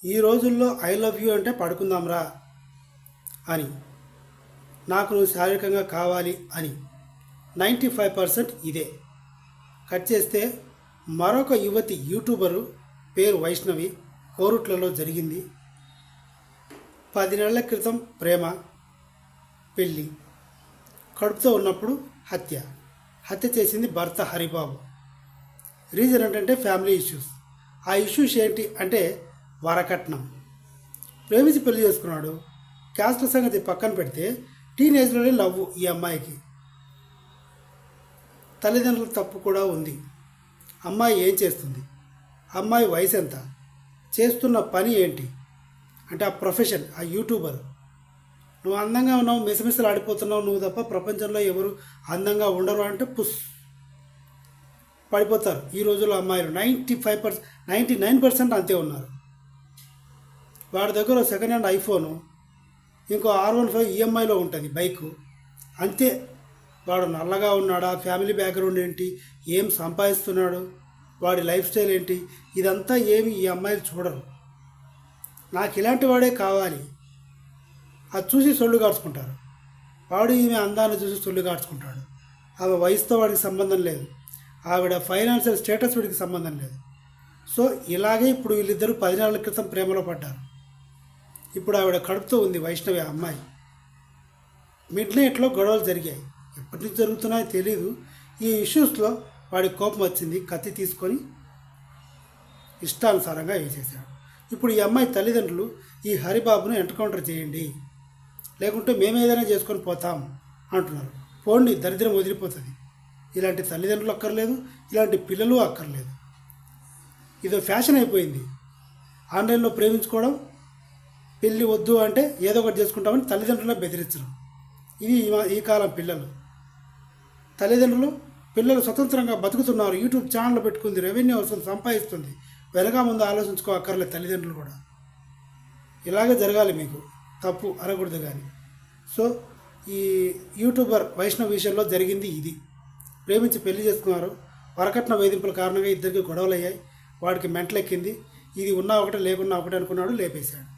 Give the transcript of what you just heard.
ఈ రోజుల్లో I love you అంటే పడుకుందాంరా అని, నాకు నువ్వు శారీరకంగా కావాలి అని 95% ఇదే. కట్ చేస్తే మరొక యువతి యూట్యూబరు పేరు వైష్ణవి కోరుట్లలో జరిగింది. 10 నెలల క్రితం ప్రేమ, పెళ్ళి, కడుపుతో ఉన్నప్పుడు హత్య చేసింది భర్త హరిబాబు. రీజన్ ఏంటంటే ఫ్యామిలీ ఇష్యూస్. ఆ ఇష్యూస్ ఏంటి అంటే వరకట్నం. ప్రేమించి పెళ్లి చేసుకున్నాడు. క్యాస్ట్ సంగతి పక్కన పెడితే టీనేజ్లోనే లవ్ ఈ అమ్మాయికి. తల్లిదండ్రుల తప్పు కూడా ఉంది. అమ్మాయి ఏం చేస్తుంది, అమ్మాయి వయసు ఎంత, చేస్తున్న పని ఏంటి అంటే ఆ ప్రొఫెషన్, ఆ యూట్యూబర్. నువ్వు అందంగా ఉన్నావు, మిసమిసలు ఆడిపోతున్నావు, నువ్వు తప్ప ప్రపంచంలో ఎవరు అందంగా ఉండరు అంటే పడిపోతారు. ఈ రోజుల్లో అమ్మాయిలు 99% అంతే ఉన్నారు. వాడి దగ్గర సెకండ్ హ్యాండ్ ఐఫోను, ఇంకో R15 ఈఎంఐలో ఉంటుంది బైకు, అంతే. వాడు నల్లగా ఉన్నాడా, ఫ్యామిలీ బ్యాక్గ్రౌండ్ ఏంటి, ఏం సంపాదిస్తున్నాడు, వాడి లైఫ్ స్టైల్ ఏంటి, ఇదంతా ఏమి ఈ అమ్మాయిలు చూడరు. నాకు ఇలాంటి వాడే కావాలి, అది చూసి సొల్లు గార్చుకుంటారు. వాడు ఈమె అందాన్ని చూసి సొల్లు గార్చుకుంటాడు. ఆమె వయసుతో వాడికి సంబంధం లేదు, ఆవిడ ఫైనాన్షియల్ స్టేటస్ వీడికి సంబంధం లేదు. సో ఇలాగే ఇప్పుడు వీళ్ళిద్దరూ 10 నెలల క్రితం ప్రేమలో పడ్డారు. ఇప్పుడు ఆవిడ కడుపుతో ఉంది వైష్ణవి అమ్మాయి. మిడ్ నైట్లో గొడవలు జరిగాయి. ఎప్పటి నుంచి జరుగుతున్నాయో తెలీదు. ఈ ఇష్యూస్లో వాడి కోపం వచ్చింది, కత్తి తీసుకొని ఇష్టానుసారంగా వేసేసాడు. ఇప్పుడు ఈ అమ్మాయి తల్లిదండ్రులు ఈ హరిబాబును ఎన్కౌంటర్ చేయండి, లేకుంటే మేము ఏదైనా చేసుకొని పోతాం అంటున్నారు. పోండి, దరిద్రం వదిలిపోతుంది. ఇలాంటి తల్లిదండ్రులు అక్కర్లేదు, ఇలాంటి పిల్లలు అక్కర్లేదు. ఇదో ఫ్యాషన్ అయిపోయింది. ఆన్లైన్లో ప్రేమించుకోవడం, పెళ్ళి వద్దు అంటే ఏదో ఒకటి చేసుకుంటామని తల్లిదండ్రులే బెదిరించడం. ఇది ఈ కాలం పిల్లలు. పిల్లలు స్వతంత్రంగా బతుకుతున్నారు. యూట్యూబ్ ఛానల్ పెట్టుకుంది, రెవెన్యూ వస్తుంది, సంపాదిస్తుంది. వెనక ముందు ఆలోచించుకో అక్కర్లేదు తల్లిదండ్రులు కూడా. ఇలాగే జరగాలి, మీకు తప్పు అనకూడదు కానీ. సో ఈ యూట్యూబర్ వైష్ణవ్ విషయంలో జరిగింది ఇది. ప్రేమించి పెళ్లి చేసుకున్నారు. వరకట్న వేధింపుల కారణంగా ఇద్దరికి గొడవలు అయ్యాయి. వాడికి మెంటలెక్కింది. ఇది ఉన్నా ఒకటే లేకున్నా ఒకటే అనుకున్నాడు, లేపేశాడు.